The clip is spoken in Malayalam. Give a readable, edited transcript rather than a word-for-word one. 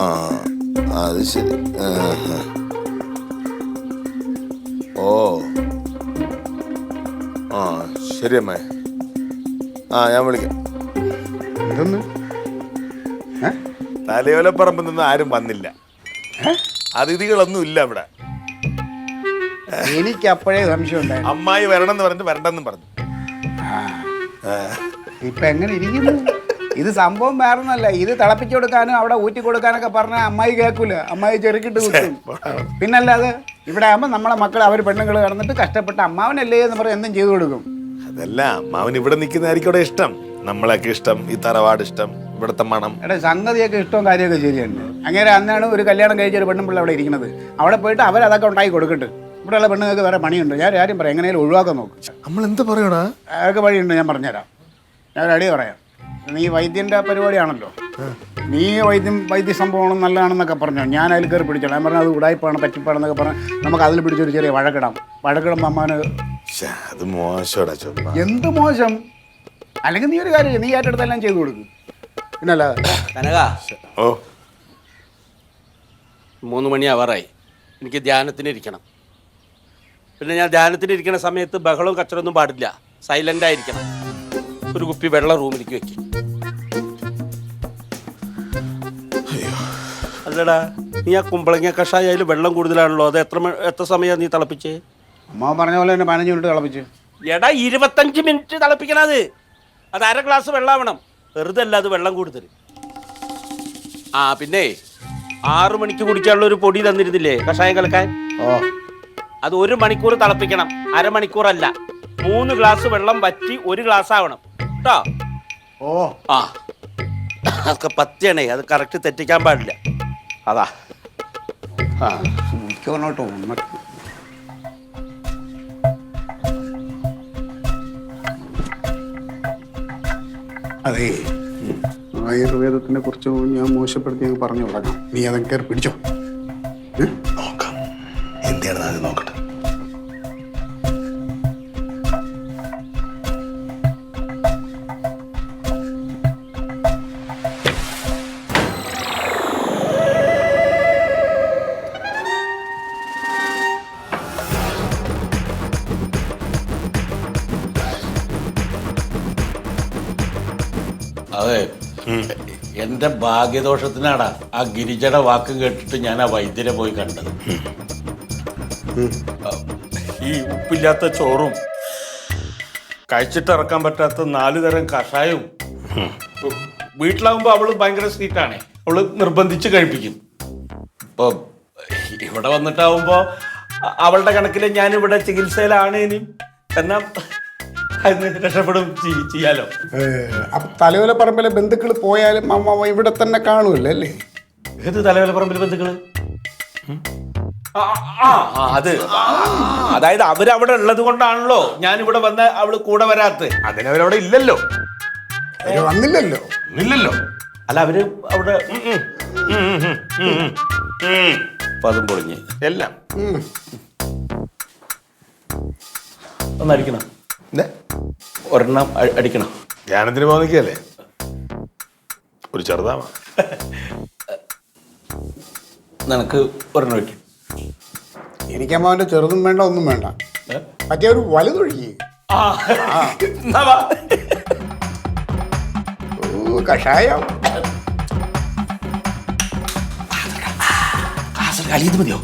ആ അത് ശരി. ഓ ആ ശരി അമ്മേ. ആ ഞാൻ വിളിക്കാം. ഇതൊന്ന് തലയോലപ്പറമ്പിൽ നിന്ന് ആരും വന്നില്ല. അതിഥികളൊന്നും ഇല്ല ഇവിടെ. എനിക്ക് അപ്പോഴേ സംശയം ഉണ്ടായി. അമ്മായി വരണമെന്ന് പറഞ്ഞിട്ട് വരണ്ടെന്നും പറഞ്ഞു. ഇപ്പൊ എങ്ങനെ ഇരിക്കുന്നു? ഇത് സംഭവം വേറൊന്നല്ല. ഇത് തിളപ്പിച്ചു കൊടുക്കാനും അവിടെ ഊറ്റി കൊടുക്കാനൊക്കെ പറഞ്ഞാൽ അമ്മായി കേൾക്കൂല. അമ്മായി ചെറുക്കിട്ട് കുത്തും. പിന്നല്ലാതെ ഇവിടെ ആകുമ്പോൾ നമ്മളെ മക്കൾ അവർ പെണ്ണുങ്ങൾ കിടന്നിട്ട് കഷ്ടപ്പെട്ട് അമ്മാവനല്ലേ എന്ന് പറഞ്ഞ് എന്തും ചെയ്തു കൊടുക്കും. അതല്ല, അമ്മാവൻ ഇവിടെ നിൽക്കുന്നതായിരിക്കും ഇവിടെ ഇഷ്ടം. നമ്മളൊക്കെ ഇഷ്ടം, ഈ തറവാട് ഇഷ്ടം, ഇവിടുത്തെ മണം. എടാ സംഗതിയൊക്കെ ഇഷ്ടവും കാര്യമൊക്കെ ശരിയുണ്ട്. അങ്ങനെ അന്നാണ് ഒരു കല്യാണം കഴിച്ച ഒരു പെണ്ണും പിള്ള അവിടെ ഇരിക്കുന്നത്. അവിടെ പോയിട്ട് അവരതൊക്കെ ഉണ്ടാക്കി കൊടുക്കട്ടെ. ഇവിടെയുള്ള പെണ്ണുങ്ങൾക്ക് വേറെ പണിയുണ്ട്. ഞാൻ ആരും പറയാം, എങ്ങനെയും ഒഴിവാക്കാൻ നോക്കും. നമ്മൾ എന്ത് പറയണാ? അതൊക്കെ വഴിയുണ്ട്, ഞാൻ പറഞ്ഞുതരാം. ഞാൻ ഒരു ഐഡിയ പറയാം. നീ വൈദ്യൻ്റെ പരിപാടിയാണല്ലോ. നീ വൈദ്യ സംഭവമാണ് നല്ലതാണെന്നൊക്കെ പറഞ്ഞോ. ഞാൻ അതിൽ കയറി പിടിച്ചോളാം. ഞാൻ പറഞ്ഞാൽ അത് ഉടായ്പാണ് പറ്റിപ്പാണെന്നൊക്കെ പറഞ്ഞാൽ നമുക്ക് അതിൽ പിടിച്ചൊരു ചെറിയ വഴക്കിടുമ്പോൾ അമ്മാന് അത് മോശോടാ. എന്ത് മോശം? അല്ലെങ്കിൽ നീ ഒരു കാര്യം, നീ ഏറ്റെടുത്തെല്ലാം ചെയ്തു കൊടുക്കും. പിന്നല്ല ഓ 3 മണി ആവാറായി. എനിക്ക് ധ്യാനത്തിന് ഇരിക്കണം. പിന്നെ ഞാൻ ധ്യാനത്തിന് ഇരിക്കുന്ന സമയത്ത് ബഹളവും കച്ചറൊന്നും പാടില്ല. സൈലൻ്റ് ആയിരിക്കണം. ഒരു കുപ്പി വെള്ളം റൂമിലേക്ക് വെക്കും. അല്ലടാ, നീ ആ കുമ്പളങ്ങ കഷായാലും വെള്ളം കൂടുതലാണല്ലോ. അത് എത്ര സമയം നീ തിളപ്പിച്ചേ? അമ്മ പറഞ്ഞ പോലെ തന്നെ 15 മിനിറ്റ് തിളപ്പിച്ച്. എടാ 25 മിനിറ്റ് തിളപ്പിക്കണത്. അത് 1/2 ഗ്ലാസ് വെള്ളമാവണം. വെറുതെ അല്ല അത് വെള്ളം കൂടുതൽ. ആ പിന്നെ 6 മണിക്ക് കുടിക്കാനുള്ള ഒരു പൊടി തന്നിരുന്നില്ലേ കഷായം കലക്കാൻ? അത് 1 മണിക്കൂർ തിളപ്പിക്കണം, അരമണിക്കൂറല്ല. 3 ഗ്ലാസ് വെള്ളം വറ്റി 1 ഗ്ലാസ് ആവണം കേട്ടോ. ആ അതൊക്കെ പത്തിയാണേ, അത് കറക്റ്റ് തെറ്റിക്കാൻ പാടില്ല. അതാ അതെ, ആയുർവേദത്തിനെ കുറിച്ച് ഞാൻ മോശപ്പെടുത്തി ഞാൻ പറഞ്ഞു തുടങ്ങാം. നീ അതൊക്കെ കയറി പിടിച്ചോ. നോക്കാം എന്താണ് അത് നോക്കട്ടെ. അതെ, എന്റെ ഭാഗ്യദോഷത്തിനാടാ ആ ഗിരിജയുടെ വാക്ക് കേട്ടിട്ട് ഞാൻ ആ വൈദ്യരെ പോയി കണ്ടത്. ഈ ഉപ്പില്ലാത്ത ചോറും കഴിച്ചിട്ടിറക്കാൻ പറ്റാത്ത 4 തരം കഷായവും. വീട്ടിലാവുമ്പോ അവള് ഭയങ്കര സ്വീറ്റാണേ, അവള് നിർബന്ധിച്ച് കഴിപ്പിക്കും. ഇപ്പൊ ഇവിടെ വന്നിട്ടാവുമ്പോ അവളുടെ കണക്കില് ഞാനിവിടെ ചികിത്സയിലാണ്. ഇനിയും എന്നാ രക്ഷപ്പെടും ചെയ്യാലോ. അപ്പൊ തലയോലപ്പറമ്പിലെ ബന്ധുക്കൾ പോയാലും അമ്മ ഇവിടെ തന്നെ കാണൂല്ലേ അല്ലേ? ഏത് തലയോലപ്പറമ്പിലെ ബന്ധുക്കള്? അതായത് അവരവിടെ ഉള്ളത് കൊണ്ടാണല്ലോ ഞാൻ ഇവിടെ വന്ന് അവള് കൂടെ വരാത്ത. അതിനവരവിടെ ഇല്ലല്ലോ. വന്നില്ലല്ലോ. ഇല്ലല്ലോ. അല്ല അവര് അവിടെ പതും പൊളിഞ്ഞ് എല്ലാം ഒന്നടിക്കണം. ഒരെണ്ണം അടിക്കണം. ധ്യാനത്തിന് പോകുന്നല്ലേ? ഒരു ചെറുതാവാ. നിനക്ക് ഒരെണ്ണം വെക്കും. എനിക്കമ്മ അവന്റെ ചെറുതും വേണ്ട ഒന്നും വേണ്ട. മറ്റേ ഒരു വലുതൊഴുകി കഷായം മതിയോ?